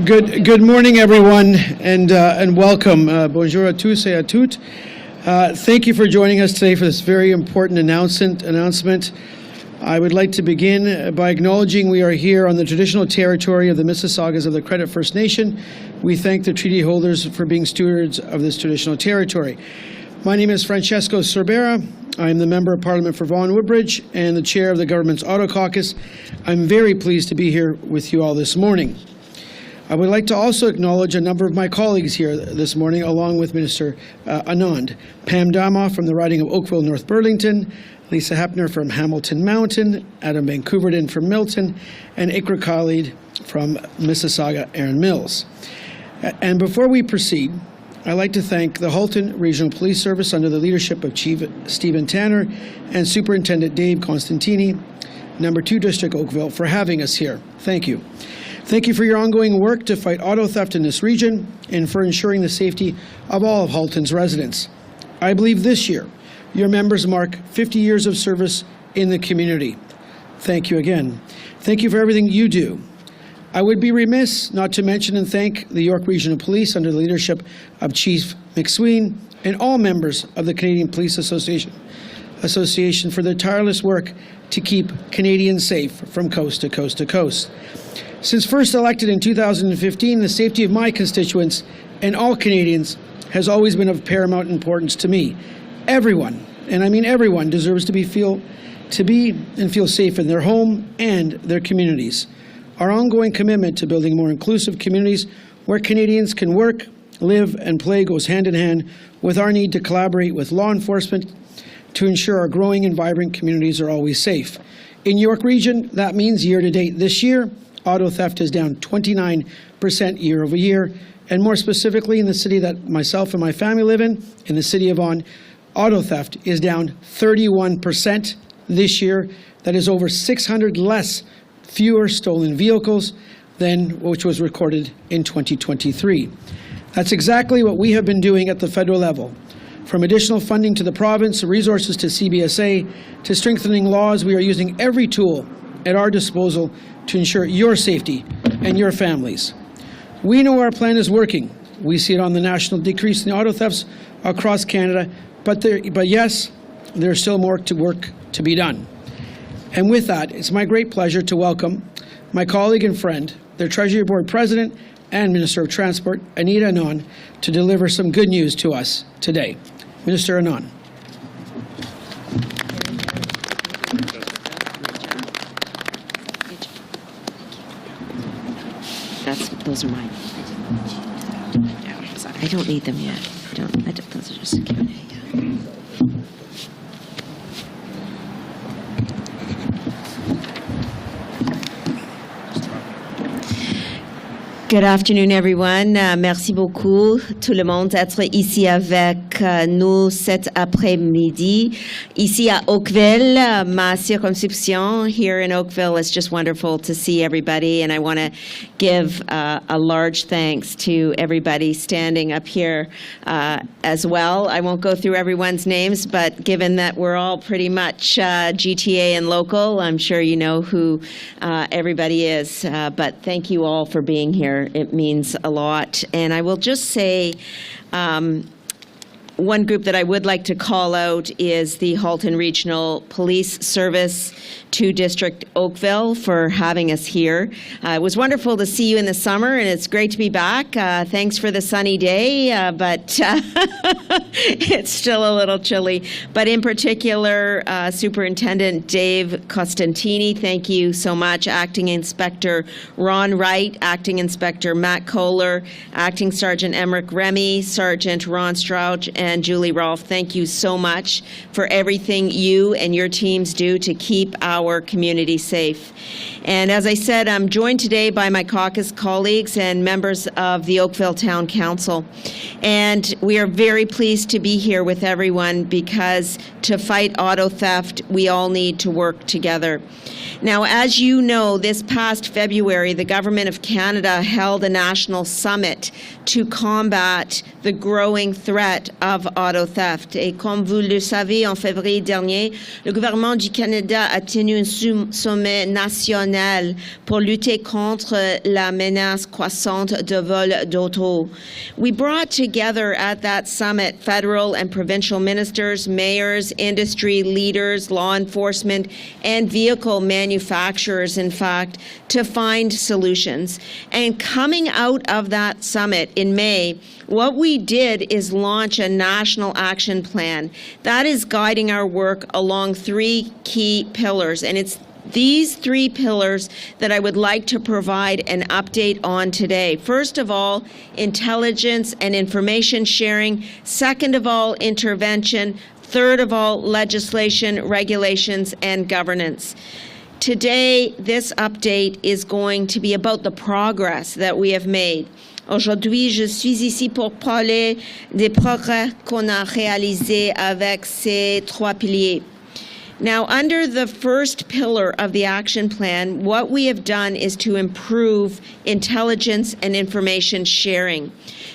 Good morning, everyone, and welcome. Bonjour à tous et à toutes. Thank you for joining us today for this very important announcement. I would like to begin by acknowledging we are here on the traditional territory of the Mississaugas of the Credit First Nation. We thank the treaty holders for being stewards of this traditional territory. My name is Francesco Sorbara. I am the Member of Parliament for Vaughan Woodbridge and the Chair of the Government's Auto Caucus. I'm very pleased to be here with you all this morning. I would like to also acknowledge a number of my colleagues here this morning, along with Minister Anand. Pam Damoff from the riding of Oakville, North Burlington, Lisa Hepner from Hamilton Mountain, Adam Van Koeverden from Milton, and Ikra Khalid from Mississauga Erin Mills. And before we proceed, I'd like to thank the Halton Regional Police Service under the leadership of Chief Stephen Tanner and Superintendent Dave Constantini, Number 2 District Oakville, for having us here. Thank you. Thank you for your ongoing work to fight auto theft in this region and for ensuring the safety of all of Halton's residents. I believe this year, your members mark 50 years of service in the community. Thank you again. Thank you for everything you do. I would be remiss not to mention and thank the York Regional Police under the leadership of Chief McSween and all members of the Canadian Police Association for their tireless work to keep Canadians safe from coast to coast to coast. Since first elected in 2015, the safety of my constituents and all Canadians has always been of paramount importance to me. Everyone, and I mean everyone, deserves to feel safe in their home and their communities. Our ongoing commitment to building more inclusive communities where Canadians can work, live, and play goes hand in hand with our need to collaborate with law enforcement to ensure our growing and vibrant communities are always safe. In York Region, that means year-to-date this year, auto theft is down 29% year over year, and more specifically in the city that myself and my family live in the city of Vaughan, auto theft is down 31% this year. That is over 600 fewer stolen vehicles than which was recorded in 2023. That's exactly what we have been doing at the federal level. From additional funding to the province, resources to CBSA, to strengthening laws, we are using every tool at our disposal to ensure your safety and your families. We know our plan is working. We see it on the national decrease in auto thefts across Canada, but yes, there's still more work to be done. And with that, it's my great pleasure to welcome my colleague and friend, the Treasury Board President and Minister of Transport, Anita Anand, to deliver some good news to us today. Minister Anand. Those are mine. I don't need them yet. Those are just a Q&A. Yeah. Good afternoon, everyone. Merci beaucoup, tout le monde, d'être ici avec nous cet après-midi. Ici à Oakville, ma circonscription here in Oakville, it's just wonderful to see everybody, and I want to give a large thanks to everybody standing up here as well. I won't go through everyone's names, but given that we're all pretty much GTA and local, I'm sure you know who everybody is, but thank you all for being here. It means a lot. And I will just say one group that I would like to call out is the Halton Regional Police Service, 2 District Oakville, for having us here. It was wonderful to see you in the summer, and it's great to be back. Thanks for the sunny day, but it's still a little chilly. But in particular, Superintendent Dave Costantini, thank you so much. Acting Inspector Ron Wright, Acting Inspector Matt Kohler, Acting Sergeant Emmerich Remy, Sergeant Ron Strouch, and Julie Rolfe, thank you so much for everything you and your teams do to keep our community safe. And as I said, I'm joined today by my caucus colleagues and members of the Oakville Town Council. And we are very pleased to be here with everyone because to fight auto theft, we all need to work together. Now, as you know, this past February, the Government of Canada held a national summit to combat the growing threat of of auto theft. Et comme vous le savez, en février dernier, le gouvernement du Canada a tenu un sommet national pour lutter contre la menace croissante de vol d'auto. We brought together at that summit federal and provincial ministers, mayors, industry leaders, law enforcement, and vehicle manufacturers, in fact, to find solutions. And coming out of that summit in May, what we did is launch a national action plan that is guiding our work along 3 key pillars. And it's these 3 pillars that I would like to provide an update on today. First of all, intelligence and information sharing. Second of all, intervention. Third of all, legislation, regulations, and governance. Today, this update is going to be about the progress that we have made. Aujourd'hui, je suis ici pour parler des progrès qu'on a réalisés avec ces 3 piliers. Now, under the first pillar of the action plan, what we have done is to improve intelligence and information sharing.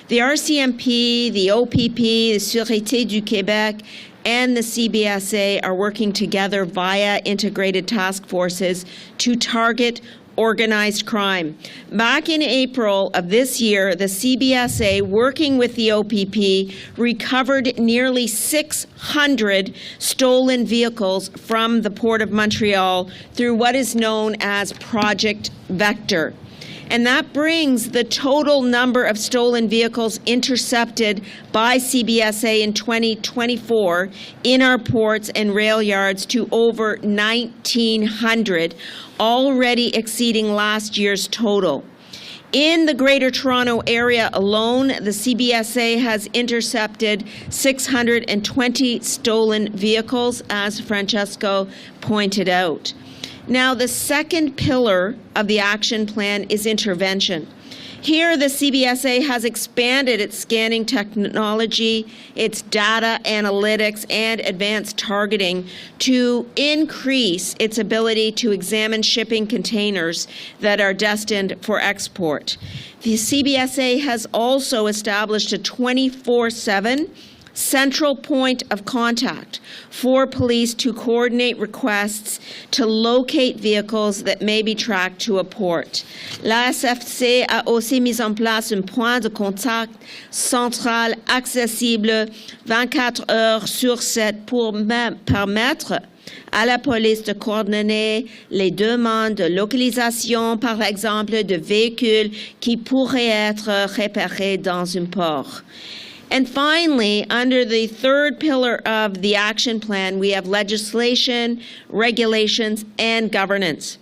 The RCMP, the OPP, the Sûreté du Québec, and the CBSA are working together via integrated task forces to target organized crime. Back in April of this year, the CBSA, working with the OPP, recovered nearly 600 stolen vehicles from the Port of Montreal through what is known as Project Vector. And that brings the total number of stolen vehicles intercepted by CBSA in 2024 in our ports and rail yards to over 1,900, already exceeding last year's total. In the Greater Toronto Area alone, the CBSA has intercepted 620 stolen vehicles, as Francesco pointed out. Now, the second pillar of the action plan is intervention. Here, the CBSA has expanded its scanning technology, its data analytics, and advanced targeting to increase its ability to examine shipping containers that are destined for export. The CBSA has also established a 24/7 central point of contact for police to coordinate requests to locate vehicles that may be tracked to a port. La SFC a aussi mis en place un point de contact central accessible 24 heures sur 7 pour permettre à la police de coordonner les demandes de localisation, par exemple, de véhicules qui pourraient être réparés dans un port. And finally, under the third pillar of the action plan, we have legislation, regulations, and governance.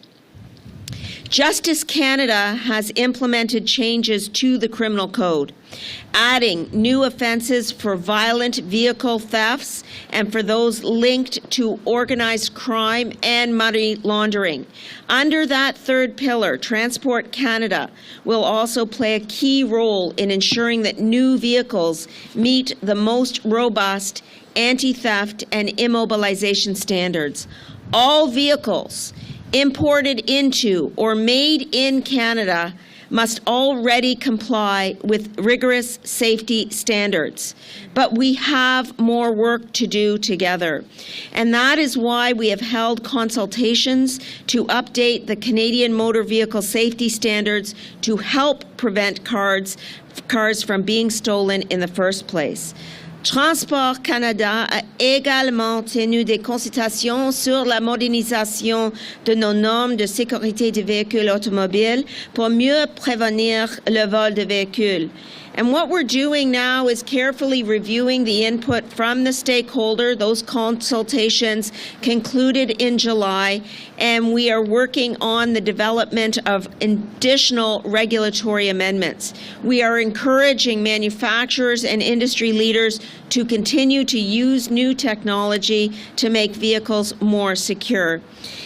Justice Canada has implemented changes to the criminal code, adding new offenses for violent vehicle thefts and for those linked to organized crime and money laundering. Under that third pillar, Transport Canada will also play a key role in ensuring that new vehicles meet the most robust anti-theft and immobilization standards. All vehicles imported into or made in Canada must already comply with rigorous safety standards. But we have more work to do together. And that is why we have held consultations to update the Canadian Motor Vehicle Safety Standards to help prevent cars from being stolen in the first place. Transport Canada a également tenu des consultations sur la modernisation de nos normes de sécurité des véhicules automobiles pour mieux prévenir le vol de véhicules. And what we're doing now is carefully reviewing the input from the stakeholder. Those consultations concluded in July, and we are working on the development of additional regulatory amendments. We are encouraging manufacturers and industry leaders to continue to use new technology to make vehicles more secure.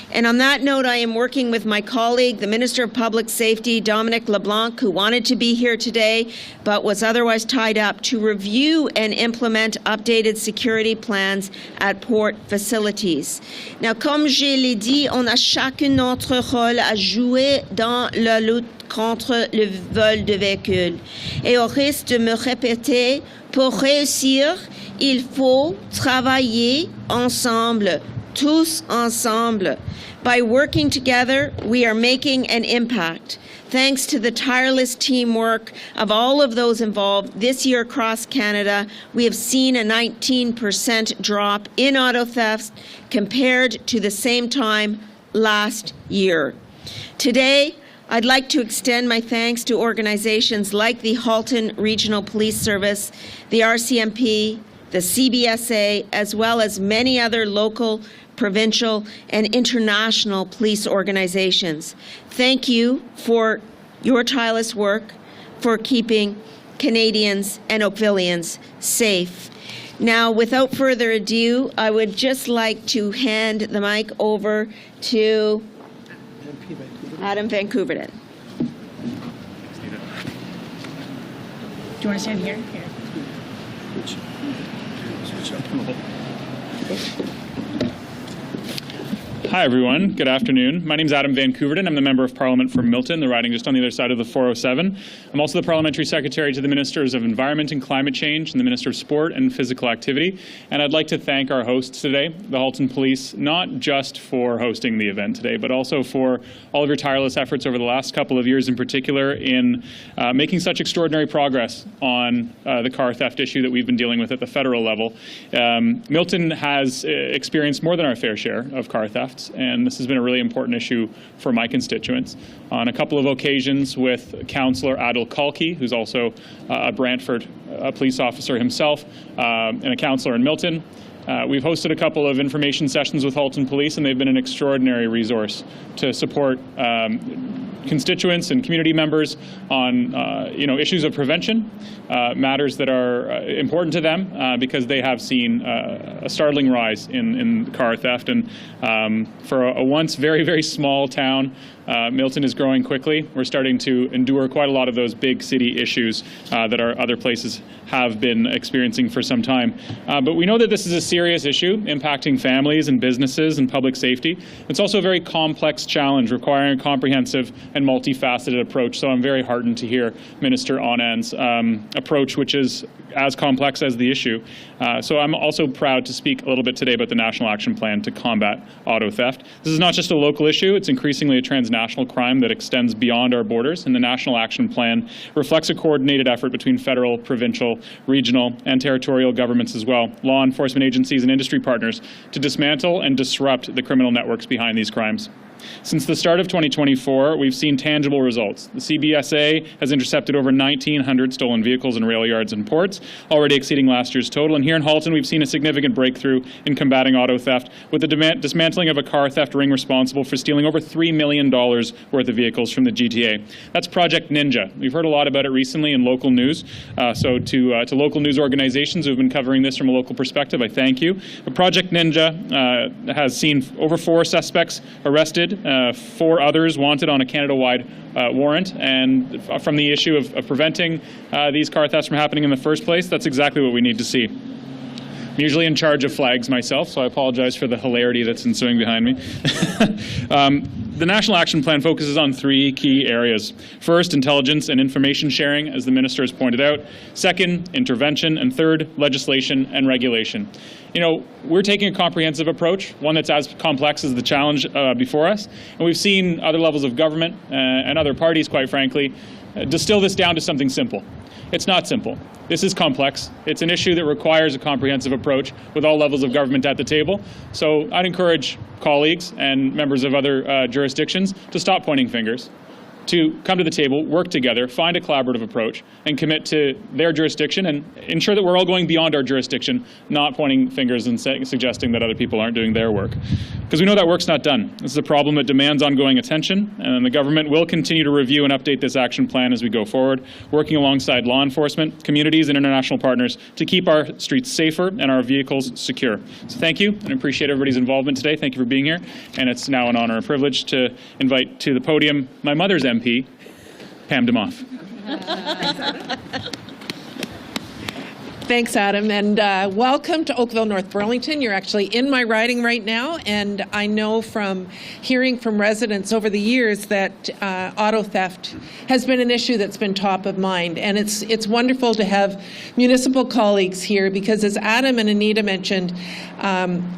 And on that note, I am working with my colleague, the Minister of Public Safety, Dominic LeBlanc, who wanted to be here today but was otherwise tied up, to review and implement updated security plans at port facilities. Now, comme je l'ai dit, on a chacun notre rôle à jouer dans la lutte contre le vol de véhicules. Et au risque de me répéter, pour réussir, il faut travailler ensemble, tous ensemble. By working together, we are making an impact. Thanks to the tireless teamwork of all of those involved, this year across Canada, we have seen a 19% drop in auto thefts compared to the same time last year. Today, I'd like to extend my thanks to organizations like the Halton Regional Police Service, the RCMP, the CBSA, as well as many other local, provincial, and international police organizations. Thank you for your tireless work for keeping Canadians and Oakvillians safe. Now, without further ado, I would just like to hand the mic over to Adam Van Koeverden. Do you want to stand here? Here. Hi, everyone. Good afternoon. My name is Adam Van Koeverden. I'm the Member of Parliament for Milton, the riding just on the other side of the 407. I'm also the Parliamentary Secretary to the Ministers of Environment and Climate Change and the Minister of Sport and Physical Activity. And I'd like to thank our hosts today, the Halton Police, not just for hosting the event today, but also for all of your tireless efforts over the last couple of years in particular in making such extraordinary progress on the car theft issue that we've been dealing with at the federal level. Milton has experienced more than our fair share of car thefts, and this has been a really important issue for my constituents. On a couple of occasions with Councillor Adil Kalki, who's also a Brantford police officer himself, and a councillor in Milton, we've hosted a couple of information sessions with Halton Police, and they've been an extraordinary resource to support constituents and community members on issues of prevention, matters that are important to them because they have seen a startling rise in car theft. And for a once very, very small town, Milton is growing quickly. We're starting to endure quite a lot of those big city issues that our other places have been experiencing for some time. But we know that this is a serious issue impacting families and businesses and public safety. It's also a very complex challenge requiring a comprehensive and multifaceted approach. So I'm very heartened to hear Minister Anand's approach, which is as complex as the issue. So I'm also proud to speak a little bit today about the National Action Plan to combat auto theft. This is not just a local issue, it's increasingly a transnational crime that extends beyond our borders, and the National Action Plan reflects a coordinated effort between federal, provincial, regional, and territorial governments as well, law enforcement agencies and industry partners, to dismantle and disrupt the criminal networks behind these crimes. Since the start of 2024, we've seen tangible results. The CBSA has intercepted over 1,900 stolen vehicles in rail yards and ports, already exceeding last year's total. And here in Halton, we've seen a significant breakthrough in combating auto theft with the dismantling of a car theft ring responsible for stealing over $3 million worth of vehicles from the GTA. That's Project Ninja. We've heard a lot about it recently in local news. So to local news organizations who have been covering this from a local perspective, I thank you. But Project Ninja has seen over 4 suspects arrested, 4 others wanted on a Canada-wide warrant, and from the issue of preventing these car thefts from happening in the first place, that's exactly what we need to see. I'm usually in charge of flags myself, so I apologize for the hilarity that's ensuing behind me. The National Action Plan focuses on 3 key areas. First, intelligence and information sharing, as the Minister has pointed out. Second, intervention. And third, legislation and regulation. You know, we're taking a comprehensive approach, one that's as complex as the challenge before us. And we've seen other levels of government and other parties, quite frankly, distill this down to something simple. It's not simple. This is complex. It's an issue that requires a comprehensive approach with all levels of government at the table. So I'd encourage colleagues and members of other jurisdictions to stop pointing fingers, to come to the table, work together, find a collaborative approach, and commit to their jurisdiction and ensure that we're all going beyond our jurisdiction, not pointing fingers and suggesting that other people aren't doing their work. Because we know that work's not done. This is a problem that demands ongoing attention, and the government will continue to review and update this action plan as we go forward, working alongside law enforcement, communities, and international partners to keep our streets safer and our vehicles secure. So thank you, and I appreciate everybody's involvement today. Thank you for being here, and it's now an honor and privilege to invite to the podium my mother's MP, Pam Damoff. Thanks, Adam, and welcome to Oakville, North Burlington. You're actually in my riding right now, and I know from hearing from residents over the years that auto theft has been an issue that's been top of mind, and it's wonderful to have municipal colleagues here because, as Adam and Anita mentioned,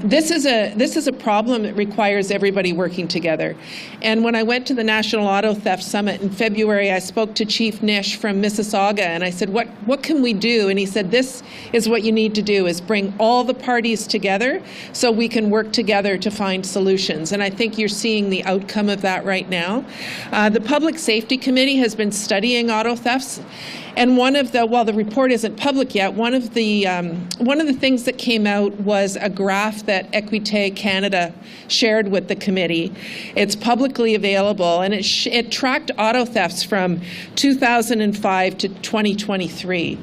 this is a problem that requires everybody working together. And when I went to the National Auto Theft Summit in February, I spoke to Chief Nish from Mississauga, and I said, what can we do? And he said, this is what you need to do, is bring all the parties together so we can work together to find solutions. And I think you're seeing the outcome of that right now. The Public Safety Committee has been studying auto thefts. And while the report isn't public yet, one of the things that came out was a graph that Equité Canada shared with the committee. It's publicly available, and it tracked auto thefts from 2005 to 2023.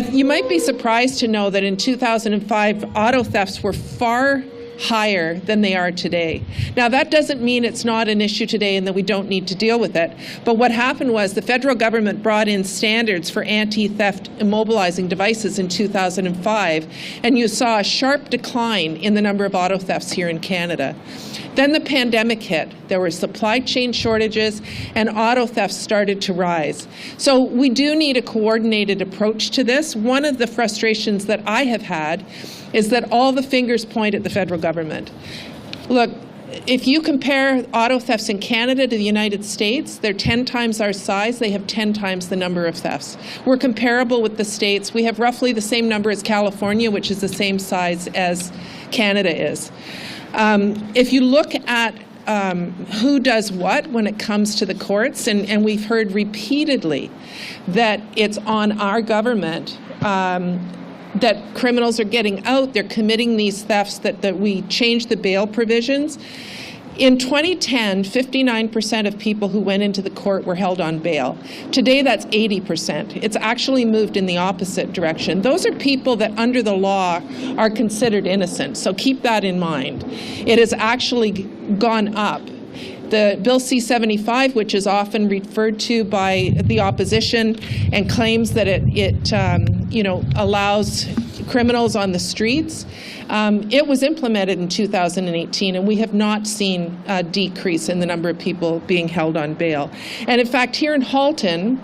You might be surprised to know that in 2005, auto thefts were far higher than they are today. Now, that doesn't mean it's not an issue today and that we don't need to deal with it. But what happened was the federal government brought in standards for anti-theft immobilizing devices in 2005, and you saw a sharp decline in the number of auto thefts here in Canada. Then the pandemic hit. There were supply chain shortages, and auto thefts started to rise. So we do need a coordinated approach to this. One of the frustrations that I have had is that all the fingers point at the federal government. Look, if you compare auto thefts in Canada to the United States, they're 10 times our size. They have 10 times the number of thefts. We're comparable with the States. We have roughly the same number as California, which is the same size as Canada is. If you look at who does what when it comes to the courts, and we've heard repeatedly that it's on our government, that criminals are getting out, they're committing these thefts, that we change the bail provisions. In 2010, 59% of people who went into the court were held on bail. Today, that's 80%. It's actually moved in the opposite direction. Those are people that under the law are considered innocent, so keep that in mind. It has actually gone up. The Bill C-75, which is often referred to by the opposition and claims that it allows criminals on the streets, it was implemented in 2018, and we have not seen a decrease in the number of people being held on bail. And in fact, here in Halton,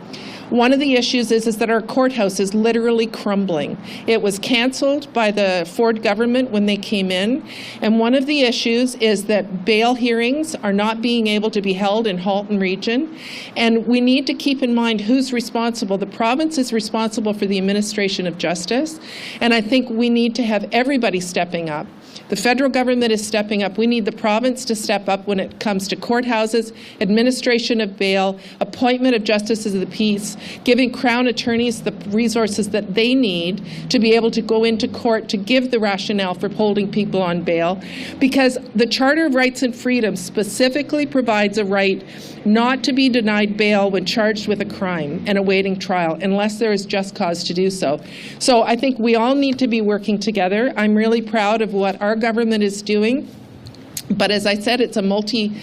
one of the issues is that our courthouse is literally crumbling. It was canceled by the Ford government when they came in, and one of the issues is that bail hearings are not being able to be held in Halton region, and we need to keep in mind who's responsible. The province is responsible for the administration of justice, and I think we need to have everybody stepping up. The federal government is stepping up. We need the province to step up when it comes to courthouses, administration of bail, appointment of justices of the peace, giving Crown attorneys the resources that they need to be able to go into court to give the rationale for holding people on bail. Because the Charter of Rights and Freedoms specifically provides a right not to be denied bail when charged with a crime and awaiting trial unless there is just cause to do so. So I think we all need to be working together. I'm really proud of what our government is doing. But as I said, it's a multi-level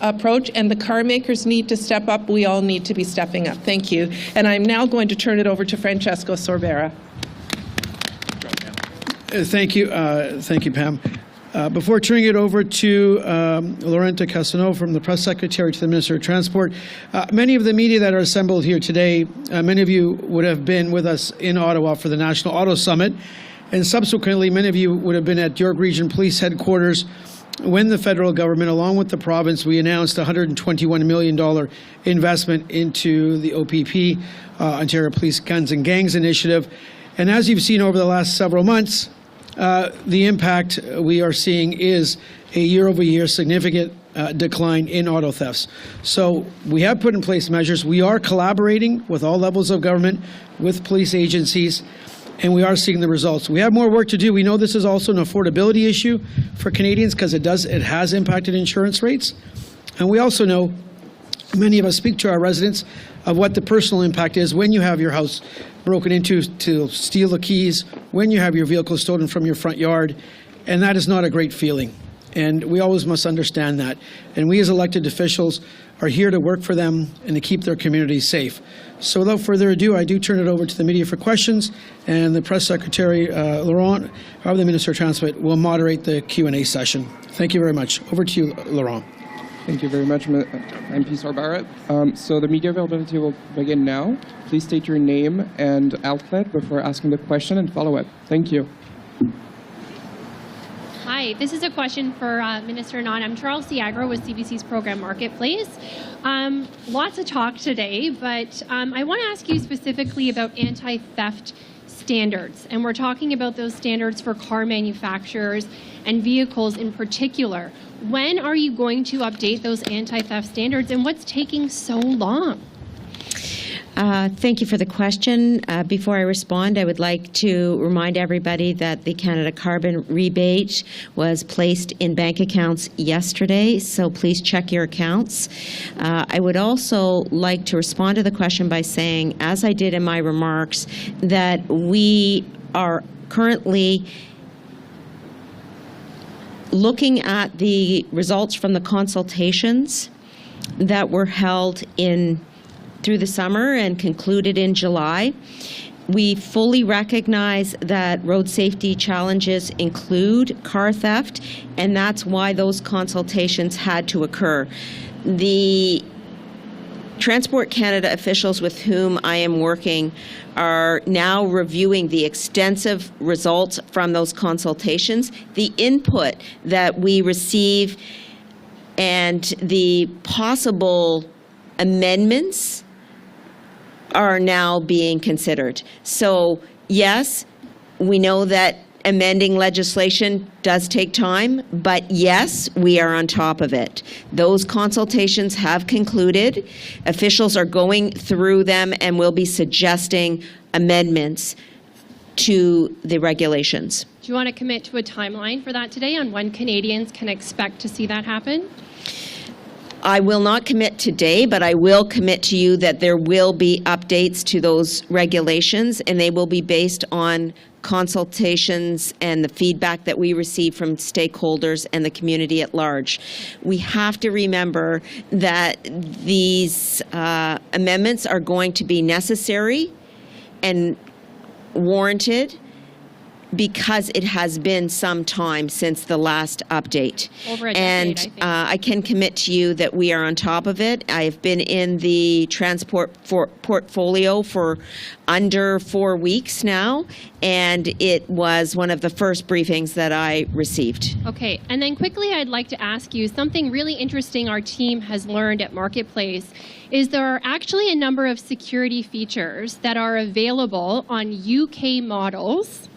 approach, and the car makers need to step up. We all need to be stepping up. Thank you. And I'm now going to turn it over to Francesco Sorbara. Thank you, Pam. Before turning it over to Lorenta Cassano from the Press Secretary to the Minister of Transport, many of the media that are assembled here today, many of you would have been with us in Ottawa for the National Auto Summit, and subsequently many of you would have been at York Region Police Headquarters when the federal government, along with the province, we announced a $121 million investment into the OPP, Ontario Police Guns and Gangs Initiative. And as you've seen over the last several months, the impact we are seeing is a year-over-year significant decline in auto thefts. So we have put in place measures. We are collaborating with all levels of government, with police agencies, and we are seeing the results. We have more work to do. We know this is also an affordability issue for Canadians because it has impacted insurance rates. And we also know, many of us speak to our residents, of what the personal impact is when you have your house broken into to steal the keys, when you have your vehicle stolen from your front yard, and that is not a great feeling. And we always must understand that. And we as elected officials, are here to work for them and to keep their communities safe. So without further ado, I do turn it over to the media for questions, and the Press Secretary, Laurent, the Minister of Transport, will moderate the Q&A session. Thank you very much. Over to you, Laurent. Thank you very much, MP Sorbara. So the media availability will begin now. Please state your name and outlet before asking the question and follow up. Thank you. Hi, this is a question for Minister Anand. I'm Charles Diagro with CBC's program Marketplace. Lots of talk today, but I want to ask you specifically about anti-theft standards. And we're talking about those standards for car manufacturers and vehicles in particular. When are you going to update those anti-theft standards, and what's taking so long? Thank you for the question. Before I respond, I would like to remind everybody that the Canada Carbon rebate was placed in bank accounts yesterday, so please check your accounts. I would also like to respond to the question by saying, as I did in my remarks, that we are currently looking at the results from the consultations that were held through the summer and concluded in July. We fully recognize that road safety challenges include car theft, and that's why those consultations had to occur. The Transport Canada officials with whom I am working are now reviewing the extensive results from those consultations, the input that we receive, and the possible amendments are now being considered. So yes, we know that amending legislation does take time, but yes, we are on top of it. Those consultations have concluded. Officials are going through them and will be suggesting amendments to the regulations. Do you want to commit to a timeline for that today on when Canadians can expect to see that happen? I will not commit today, but I will commit to you that there will be updates to those regulations, and they will be based on consultations and the feedback that we receive from stakeholders and the community at large. We have to remember that these amendments are going to be necessary and warranted because it has been some time since the last update. Over a decade, and I think. I can commit to you that we are on top of it. I have been in the transport portfolio for under 4 weeks now, and it was one of the first briefings that I received. Okay, and then quickly I'd like to ask you something really interesting our team has learned at Marketplace is there are actually a number of security features that are available on UK models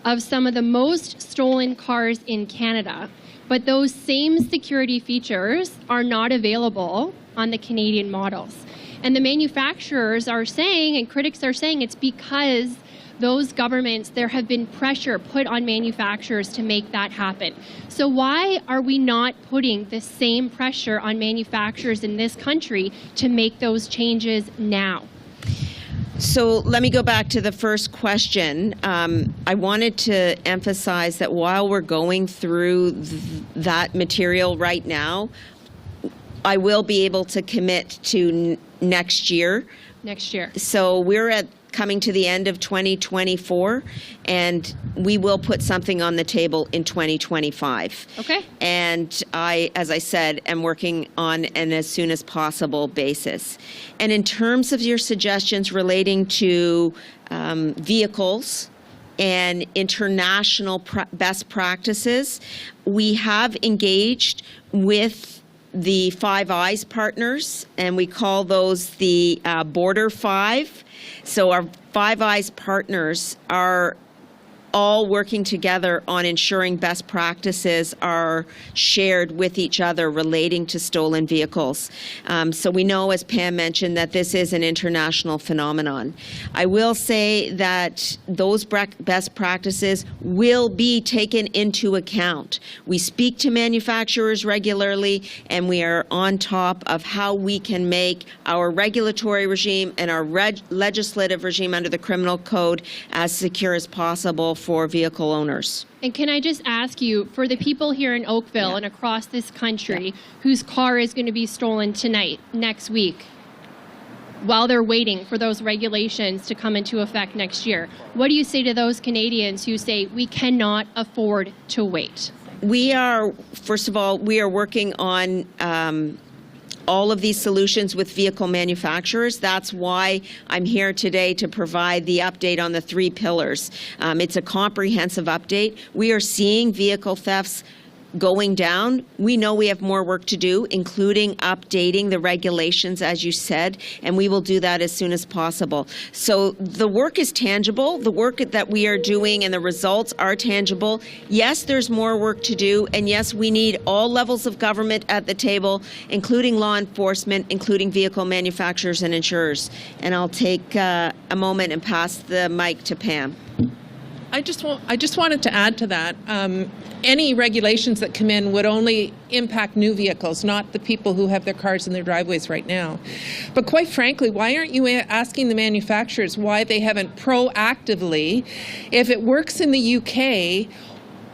of some of the most stolen cars in Canada. But those same security features are not available on the Canadian models. And the manufacturers are saying, and critics are saying, it's because those governments, there have been pressure put on manufacturers to make that happen. So why are we not putting the same pressure on manufacturers in this country to make those changes now? So let me go back to the first question. I wanted to emphasize that while we're going through that material right now, I will be able to commit to next year. Next year. So we're coming to the end of 2024, and we will put something on the table in 2025. Okay. And I, as I said, am working on an as soon as possible basis. And in terms of your suggestions relating to vehicles and international best practices, we have engaged with the Five Eyes partners, and we call those the Border Five. So our Five Eyes partners are all working together on ensuring best practices are shared with each other relating to stolen vehicles. So we know, as Pam mentioned, that this is an international phenomenon. I will say that those best practices will be taken into account. We speak to manufacturers regularly, and we are on top of how we can make our regulatory regime and our legislative regime under the criminal code as secure as possible for vehicle owners. And can I just ask you, for the people here in Oakville and across this country whose car is going to be stolen tonight, next week, while they're waiting for those regulations to come into effect next year, what do you say to those Canadians who say we cannot afford to wait? We are, first of all, we are working on all of these solutions with vehicle manufacturers. That's why I'm here today to provide the update on the 3 pillars. It's a comprehensive update. We are seeing vehicle thefts going down. We know we have more work to do, including updating the regulations, as you said, and we will do that as soon as possible. So the work is tangible. The work that we are doing and the results are tangible. Yes, there's more work to do, and yes, we need all levels of government at the table, including law enforcement, including vehicle manufacturers and insurers. And I'll take a moment and pass the mic to Pam. I just wanted to add to that. Any regulations that come in would only impact new vehicles, not the people who have their cars in their driveways right now. But quite frankly, why aren't you asking the manufacturers why they haven't proactively, if it works in the UK,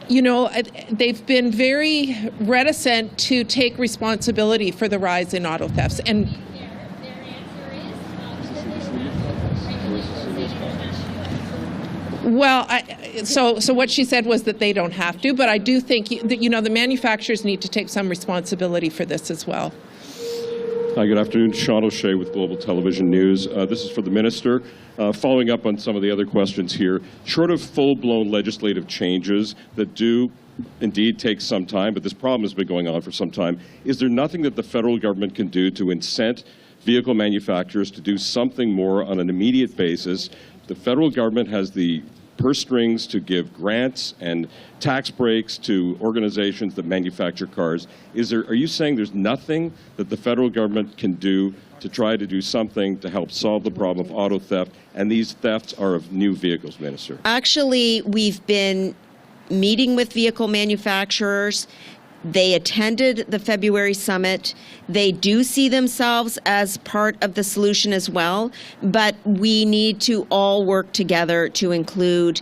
you know, they've been very reticent to take responsibility for the rise in auto thefts. And well, so what she said was that they don't have to, but I do think that, you know, the manufacturers need to take some responsibility for this as well. Hi, good afternoon. Sean O'Shea with Global Television News. This is for the Minister. Following up on some of the other questions here, short of full-blown legislative changes that do indeed take some time, but this problem has been going on for some time, is there nothing that the federal government can do to incent vehicle manufacturers to do something more on an immediate basis? The federal government has the purse strings to give grants and tax breaks to organizations that manufacture cars. Are you saying there's nothing that the federal government can do to try to do something to help solve the problem of auto theft? And these thefts are of new vehicles, Minister. Actually, we've been meeting with vehicle manufacturers. They attended the February summit. They do see themselves as part of the solution as well, but we need to all work together to include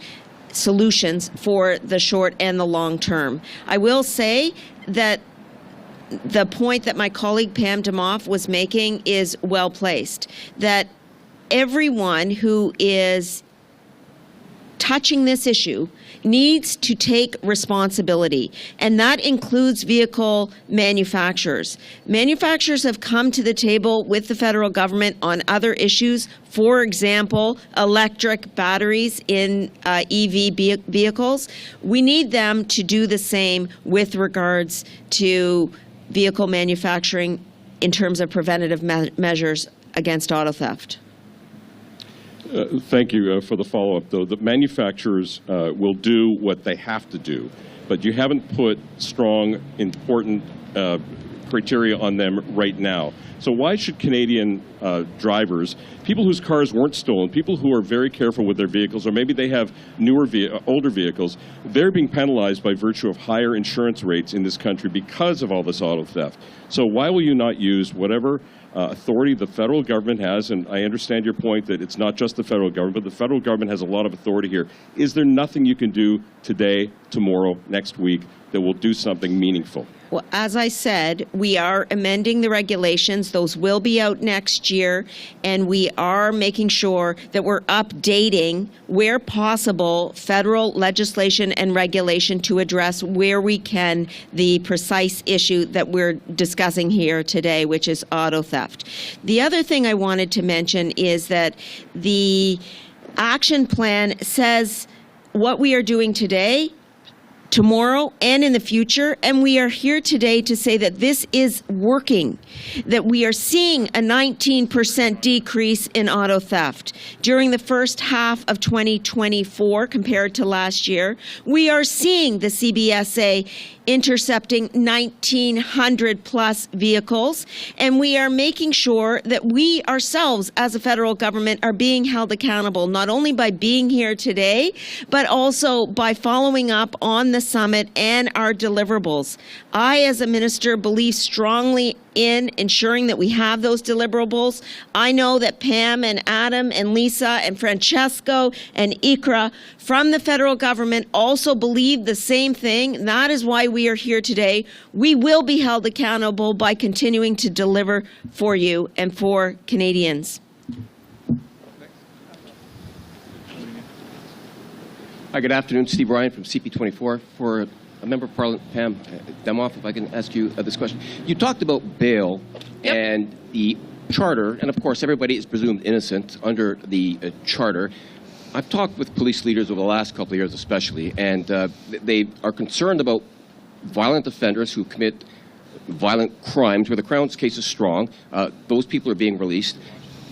solutions for the short and the long term. I will say that the point that my colleague Pam Damoff was making is well placed, that everyone who is touching this issue needs to take responsibility, and that includes vehicle manufacturers. Manufacturers have come to the table with the federal government on other issues, for example, electric batteries in EV vehicles. We need them to do the same with regards to vehicle manufacturing in terms of preventative measures against auto theft. Thank you for the follow-up, though. The manufacturers will do what they have to do, but you haven't put strong, important criteria on them right now. So why should Canadian drivers, people whose cars weren't stolen, people who are very careful with their vehicles, or maybe they have older vehicles, they're being penalized by virtue of higher insurance rates in this country because of all this auto theft. So why will you not use whatever authority the federal government has? And I understand your point that it's not just the federal government, but the federal government has a lot of authority here. Is there nothing you can do today, tomorrow, next week that will do something meaningful? Well, as I said, we are amending the regulations. Those will be out next year, and we are making sure that we're updating, where possible, federal legislation and regulation to address where we can the precise issue that we're discussing here today, which is auto theft. The other thing I wanted to mention is that the action plan says what we are doing today, tomorrow, and in the future, and we are here today to say that this is working, that we are seeing a 19% decrease in auto theft. During the first half of 2024 compared to last year, we are seeing the CBSA intercepting 1,900 plus vehicles, and we are making sure that we ourselves as a federal government are being held accountable, not only by being here today, but also by following up on the summit and our deliverables. I, as a minister, believe strongly in ensuring that we have those deliverables. I know that Pam and Adam and Lisa and Francesco and Ikra from the federal government also believe the same thing. That is why we are here today. We will be held accountable by continuing to deliver for you and for Canadians. Hi, good afternoon. Steve Ryan from CP24. For a member of Parliament, Pam Damoff, if I can ask you this question. You talked about bail and the charter, and of course everybody is presumed innocent under the charter. I've talked with police leaders over the last couple of years especially, and they are concerned about violent offenders who commit violent crimes where the Crown's case is strong. Those people are being released,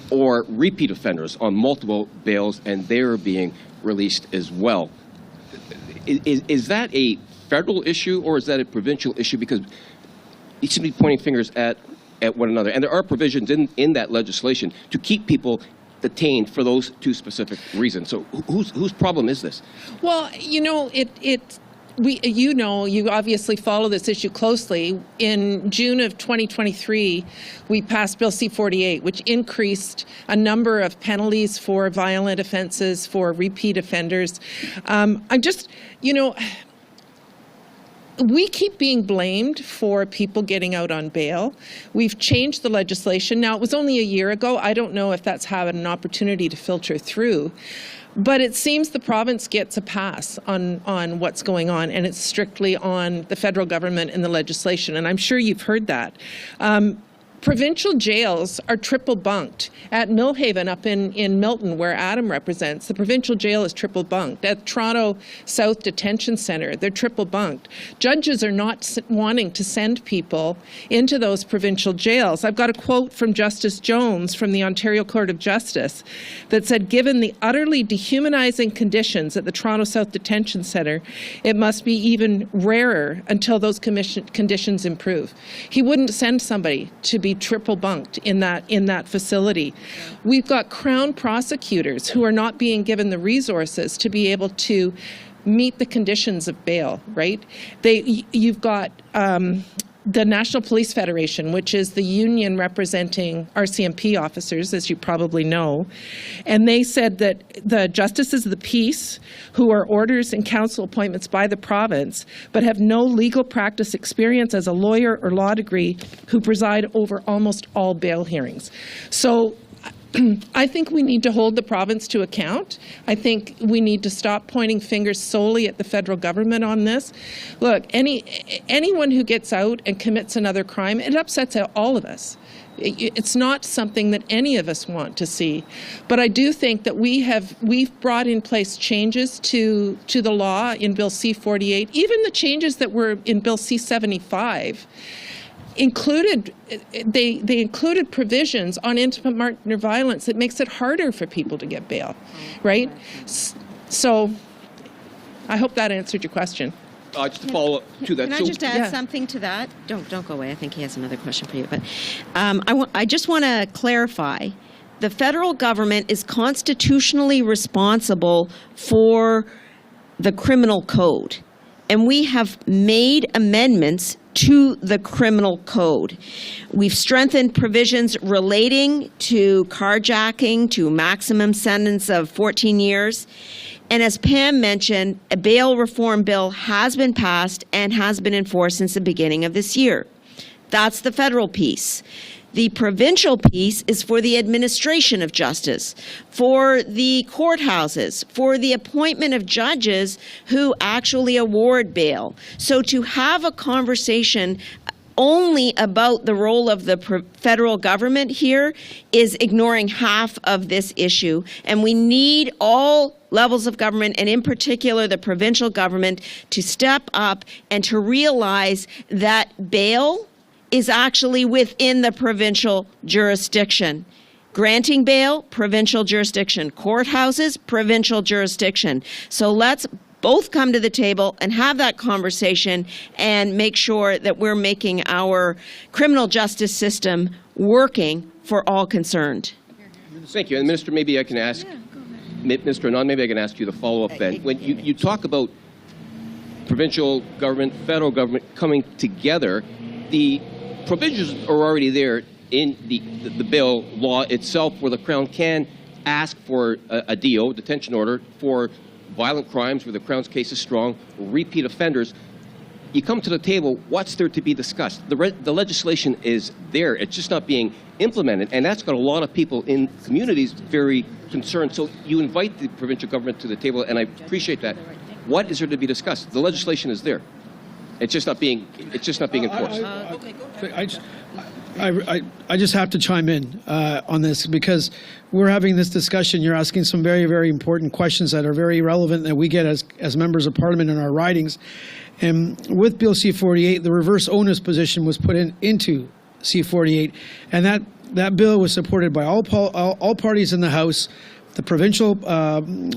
or repeat offenders on multiple bails, and they're being released as well. Is that a federal issue, or is that a provincial issue? Because you seem to be pointing fingers at one another. And there are provisions in that legislation to keep people detained for those two specific reasons. So whose problem is this? Well, you know, you obviously follow this issue closely. In June of 2023, we passed Bill C-48, which increased a number of penalties for violent offenses, for repeat offenders. We keep being blamed for people getting out on bail. We've changed the legislation. Now, it was only a year ago. I don't know if that's had an opportunity to filter through. But it seems the province gets a pass on what's going on, and it's strictly on the federal government and the legislation. And I'm sure you've heard that. Provincial jails are triple bunked. At Millhaven up in Milton, where Adam represents, the provincial jail is triple bunked. At Toronto South Detention Centre, they're triple bunked. Judges are not wanting to send people into those provincial jails. I've got a quote from Justice Jones from the Ontario Court of Justice that said, given the utterly dehumanizing conditions at the Toronto South Detention Centre, it must be even rarer until those conditions improve. He wouldn't send somebody to be triple bunked in that facility. We've got Crown prosecutors who are not being given the resources to be able to meet the conditions of bail, right? You've got the National Police Federation, which is the union representing RCMP officers, as you probably know, and they said that the justices of the peace, who are orders and council appointments by the province, but have no legal practice experience as a lawyer or law degree, who preside over almost all bail hearings. So I think we need to hold the province to account. I think we need to stop pointing fingers solely at the federal government on this. Look, anyone who gets out and commits another crime, it upsets all of us. It's not something that any of us want to see. But I do think that we've brought in place changes to the law in Bill C-48, even the changes that were in Bill C-75. Included provisions on intimate partner violence that makes it harder for people to get bail, right? So I hope that answered your question. Just to follow up to that. Can I just add something to that? Don't go away. I think he has another question for you. But I just want to clarify. The federal government is constitutionally responsible for the criminal code. And we have made amendments to the criminal code. We've strengthened provisions relating to carjacking to a maximum sentence of 14 years. And as Pam mentioned, a bail reform bill has been passed and has been enforced since the beginning of this year. That's the federal piece. The provincial piece is for the administration of justice, for the courthouses, for the appointment of judges who actually award bail. So to have a conversation only about the role of the federal government here is ignoring half of this issue. And we need all levels of government, and in particular the provincial government, to step up and to realize that bail is actually within the provincial jurisdiction. Granting bail, provincial jurisdiction. Courthouses, provincial jurisdiction. So let's both come to the table and have that conversation and make sure that we're making our criminal justice system working for all concerned. Thank you. And Minister, maybe I can ask, Mr. Anand, maybe I can ask you the follow-up then. When you talk about provincial government, federal government coming together, the provisions are already there in the bill law itself, where the Crown can ask for a DO, detention order, for violent crimes where the Crown's case is strong, repeat offenders. You come to the table, what's there to be discussed? The legislation is there. It's just not being implemented, and that's got a lot of people in communities very concerned. So you invite the provincial government to the table, and I appreciate that. What is there to be discussed? The legislation is there. It's just not being enforced. I just have to chime in on this, because we're having this discussion. You're asking some very, very important questions that are very relevant that we get as members of Parliament in our ridings. And with Bill C-48, the reverse onus position was put into C-48, and that bill was supported by all parties in the House, the provincial,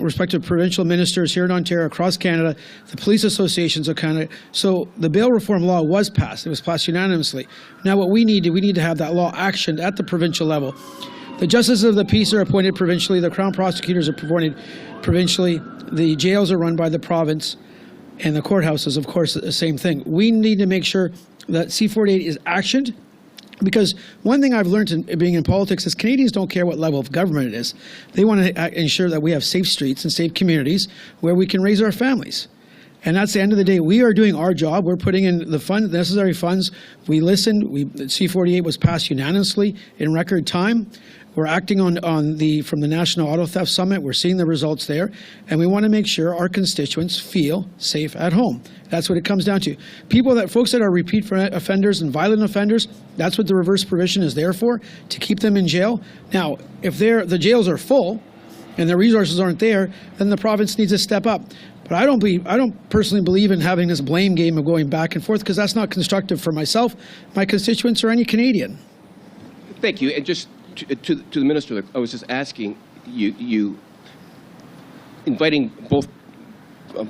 respective provincial ministers here in Ontario, across Canada, the police associations of Canada. So the bail reform law was passed. It was passed unanimously. Now what we need to have that law actioned at the provincial level. The justices of the peace are appointed provincially. The Crown prosecutors are appointed provincially. The jails are run by the province. And the courthouses, of course, the same thing. We need to make sure that C-48 is actioned, because one thing I've learned in being in politics is Canadians don't care what level of government it is. They want to ensure that we have safe streets and safe communities where we can raise our families. And that's the end of the day. We are doing our job. We're putting in the necessary funds. We listened. C-48 was passed unanimously in record time. We're acting from the National Auto Theft Summit. We're seeing the results there. And we want to make sure our constituents feel safe at home. That's what it comes down to. Folks that are repeat offenders and violent offenders, that's what the reverse provision is there for, to keep them in jail. Now, if the jails are full and the resources aren't there, then the province needs to step up. But I don't personally believe in having this blame game of going back and forth, because that's not constructive for myself, my constituents, or any Canadian. Thank you. And just to the minister, I was just asking you inviting both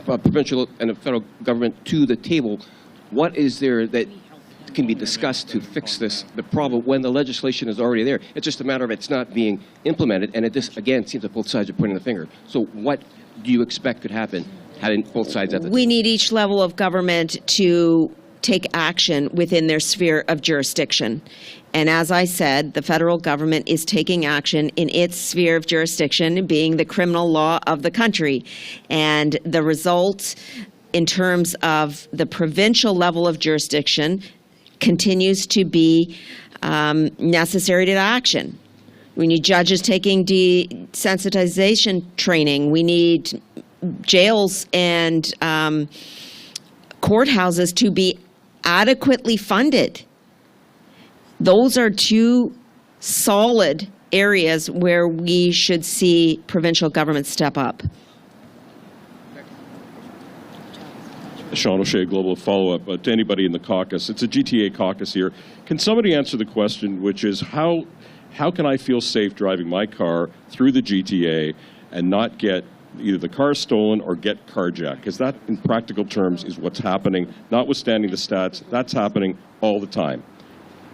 provincial and the federal government to the table. What is there that can be discussed to fix the problem when the legislation is already there? It's just a matter of it's not being implemented, and it just, again, seems that both sides are pointing the finger. So what do you expect could happen having both sides at the table? We need each level of government to take action within their sphere of jurisdiction. And as I said, the federal government is taking action in its sphere of jurisdiction, being the criminal law of the country. And the result in terms of the provincial level of jurisdiction continues to be necessary to action. We need judges taking desensitization training. We need jails and courthouses to be adequately funded. Those are two solid areas where we should see provincial government step up. Sean O'Shea, global follow-up to anybody in the caucus. It's a GTA caucus here. Can somebody answer the question, which is how can I feel safe driving my car through the GTA and not get either the car stolen or get carjacked? Because that, in practical terms, is what's happening, notwithstanding the stats. That's happening all the time.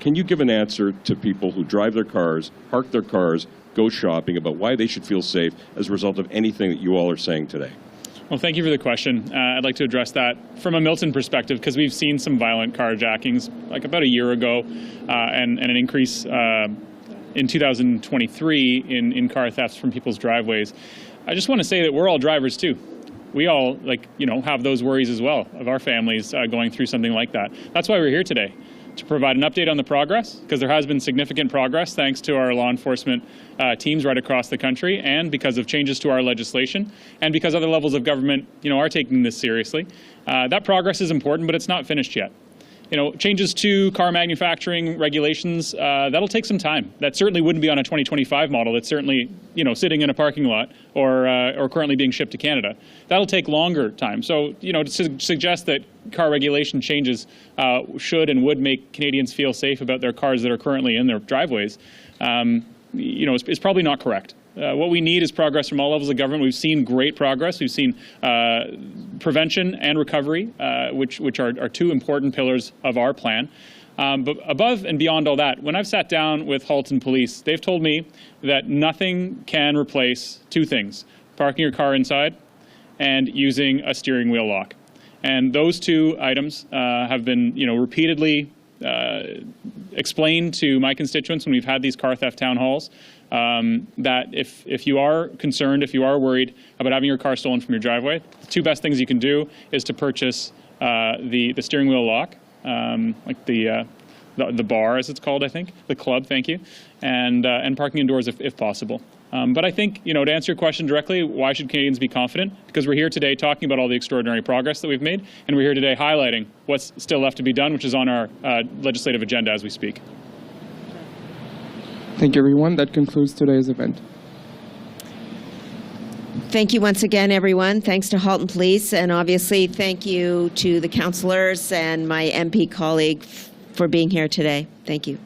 Can you give an answer to people who drive their cars, park their cars, go shopping, about why they should feel safe as a result of anything that you all are saying today? Well, thank you for the question. I'd like to address that from a Milton perspective, because we've seen some violent carjackings like about a year ago, and an increase in 2023 in car thefts from people's driveways. I just want to say that we're all drivers too. We all have those worries as well of our families going through something like that. That's why we're here today, to provide an update on the progress, because there has been significant progress thanks to our law enforcement teams right across the country, and because of changes to our legislation, and because other levels of government are taking this seriously. That progress is important, but it's not finished yet. Changes to car manufacturing regulations, that'll take some time. That certainly wouldn't be on a 2025 model that's certainly, sitting in a parking lot or currently being shipped to Canada. That'll take longer time. So, to suggest that car regulation changes should and would make Canadians feel safe about their cars that are currently in their driveways, is probably not correct. What we need is progress from all levels of government. We've seen great progress. We've seen prevention and recovery, which are two important pillars of our plan. But above and beyond all that, when I've sat down with Halton Police, they've told me that nothing can replace two things: parking your car inside and using a steering wheel lock. And those two items have been, repeatedly explained to my constituents when we've had these car theft town halls, that if you are concerned, if you are worried about having your car stolen from your driveway, the two best things you can do is to purchase the steering wheel lock, like the bar, as it's called, I think, the club, thank you, and parking indoors if possible. But I think, to answer your question directly, why should Canadians be confident? Because we're here today talking about all the extraordinary progress that we've made, and we're here today highlighting what's still left to be done, which is on our legislative agenda as we speak. Thank you, everyone. That concludes today's event. Thank you once again, everyone. Thanks to Halton Police, and obviously thank you to the councillors and my MP colleague for being here today. Thank you.